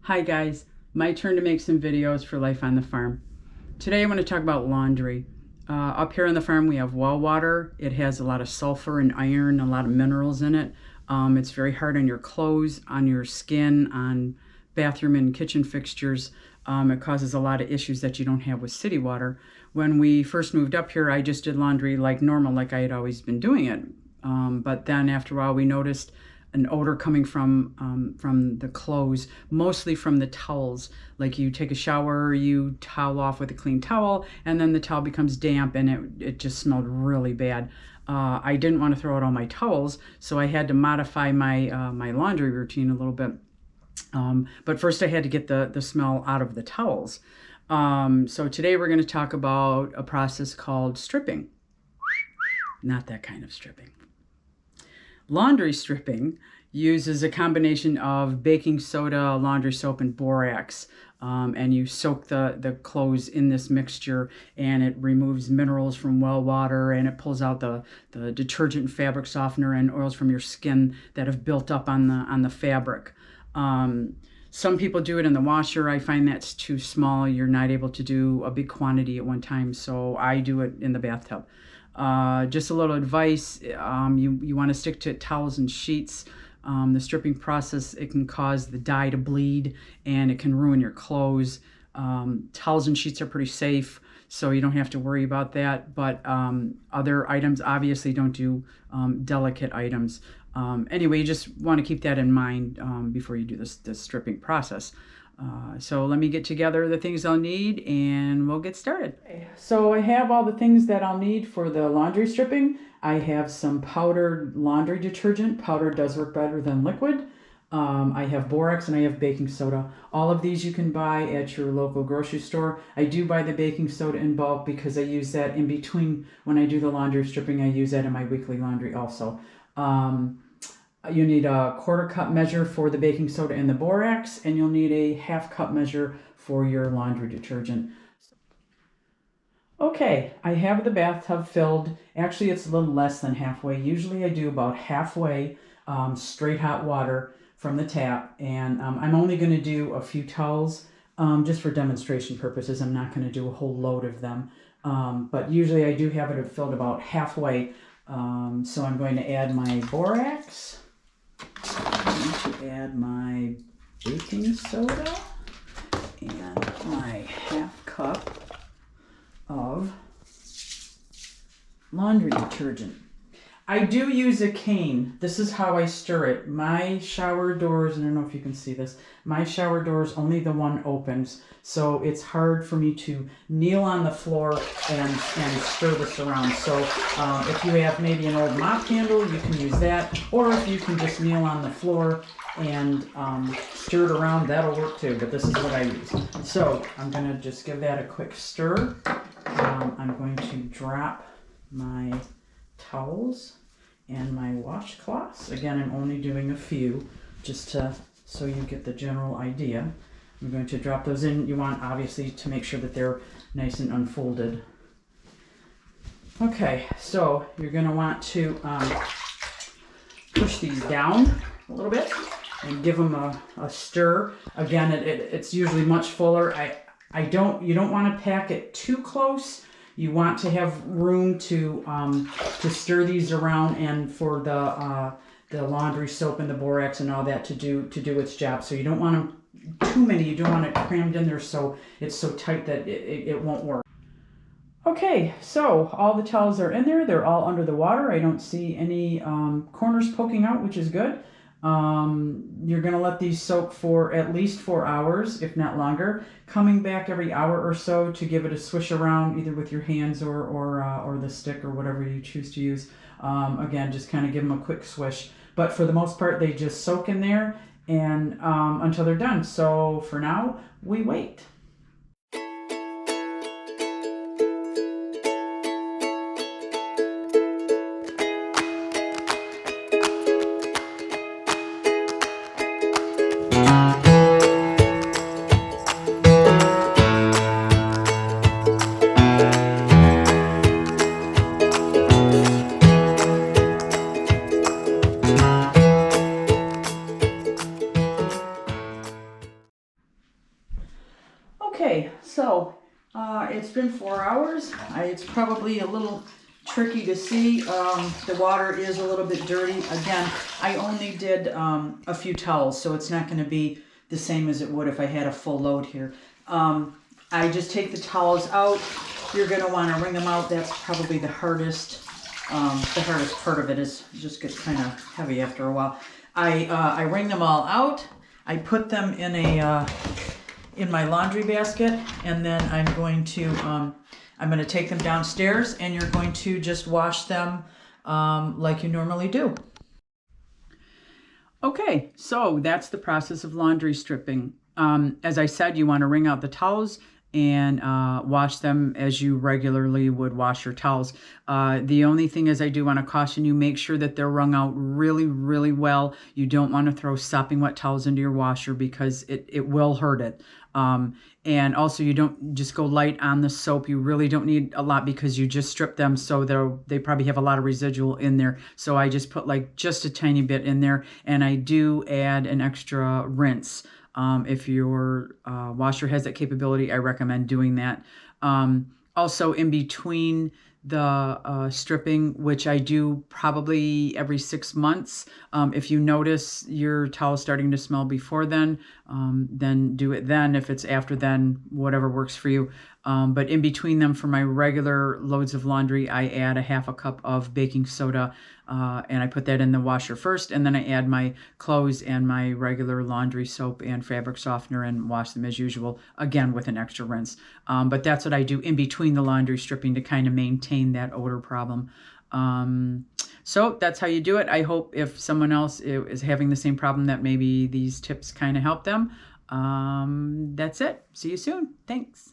Hi guys, my turn to make some videos for Life on the Farm. Today I want to talk about laundry. Up here on the farm we have well water. It has a lot of sulfur and iron, a lot of minerals in it. It's very hard on your clothes, on your skin, on bathroom and kitchen fixtures. It causes a lot of issues that you don't have with city water. When we first moved up here, I just did laundry like normal, like I had always been doing it. But then after a while we noticed an odor coming from the clothes, mostly from the towels. Like you take a shower, you towel off with a clean towel, and then the towel becomes damp and it just smelled really bad. I didn't want to throw out all my towels, so I had to modify my laundry routine a little bit. But first I had to get the smell out of the towels. So today we're going to talk about a process called stripping. Not that kind of stripping. Laundry stripping uses a combination of baking soda, laundry soap, and borax. And you soak the clothes in this mixture, and it removes minerals from well water, and it pulls out the detergent and fabric softener and oils from your skin that have built up on the fabric. Some people do it in the washer. I find that's too small. You're not able to do a big quantity at one time, so I do it in the bathtub. Just a little advice, you want to stick to towels and sheets. The stripping process, it can cause the dye to bleed and it can ruin your clothes. Towels and sheets are pretty safe, so you don't have to worry about that, but other items obviously don't do delicate items. Anyway, you just want to keep that in mind before you do this stripping process. So let me get together the things I'll need and we'll get started. Okay, so I have all the things that I'll need for the laundry stripping. I have some powdered laundry detergent. Powder does work better than liquid. I have borax and I have baking soda. All of these you can buy at your local grocery store. I do buy the baking soda in bulk because I use that in between when I do the laundry stripping. I use that in my weekly laundry also. You need a 1/4 cup measure for the baking soda and the borax, and you'll need a 1/2 cup measure for your laundry detergent. Okay, I have the bathtub filled. Actually, it's a little less than halfway. Usually I do about halfway straight hot water from the tap, and I'm only going to do a few towels just for demonstration purposes. I'm not going to do a whole load of them, but usually I do have it filled about halfway. So I'm going to add my borax. I'm going to add my baking soda and my 1/2 cup of laundry detergent. I do use a cane. This is how I stir it. My shower doors, and I don't know if you can see this, my shower doors, only the one opens. So it's hard for me to kneel on the floor and stir this around. So if you have maybe an old mop handle, you can use that. Or if you can just kneel on the floor and stir it around, that'll work too. But this is what I use. So I'm going to just give that a quick stir. I'm going to drop my towels and my washcloths. Again, I'm only doing a few just so you get the general idea. I'm going to drop those in. You want obviously to make sure that they're nice and unfolded. Okay, so you're going to want to push these down a little bit and give them a stir. Again, it's usually much fuller. You don't want to pack it too close. You want to have room to stir these around and for the laundry soap and the borax and all that to do its job. So you don't want them too many. You don't want it crammed in there so it's so tight that it won't work. Okay, so all the towels are in there. They're all under the water. I don't see any corners poking out, which is good. You're going to let these soak for at least 4 hours, if not longer, coming back every hour or so to give it a swish around either with your hands or the stick or whatever you choose to use. Again, just kind of give them a quick swish. But for the most part, they just soak in there and until they're done. So for now, we wait. been 4 hours. It's probably a little tricky to see. The water is a little bit dirty. Again, I only did a few towels, so it's not going to be the same as it would if I had a full load here. I just take the towels out. You're going to want to wring them out. That's probably the hardest part of it, is it just gets kind of heavy after a while. I wring them all out. I put them in in my laundry basket, and then I'm going to take them downstairs, and you're going to just wash them like you normally do. Okay, so that's the process of laundry stripping. As I said, you want to wring out the towels and wash them as you regularly would wash your towels. The only thing is, I do want to caution you, make sure that they're wrung out really, really well. You don't want to throw sopping wet towels into your washer because it will hurt it. And also, you don't just go light on the soap. You really don't need a lot because you just strip them, so they probably have a lot of residual in there. So I just put like just a tiny bit in there, and I do add an extra rinse. If your washer has that capability, I recommend doing that. Also, in between the stripping, which I do probably every 6 months, if you notice your towel starting to smell before then do it then. If it's after then, whatever works for you. But in between them, for my regular loads of laundry, I add a half a cup of baking soda, and I put that in the washer first, and then I add my clothes and my regular laundry soap and fabric softener and wash them as usual, again with an extra rinse. But that's what I do in between the laundry stripping to kind of maintain that odor problem. So that's how you do it. I hope if someone else is having the same problem, that maybe these tips kind of help them. That's it. See you soon. Thanks.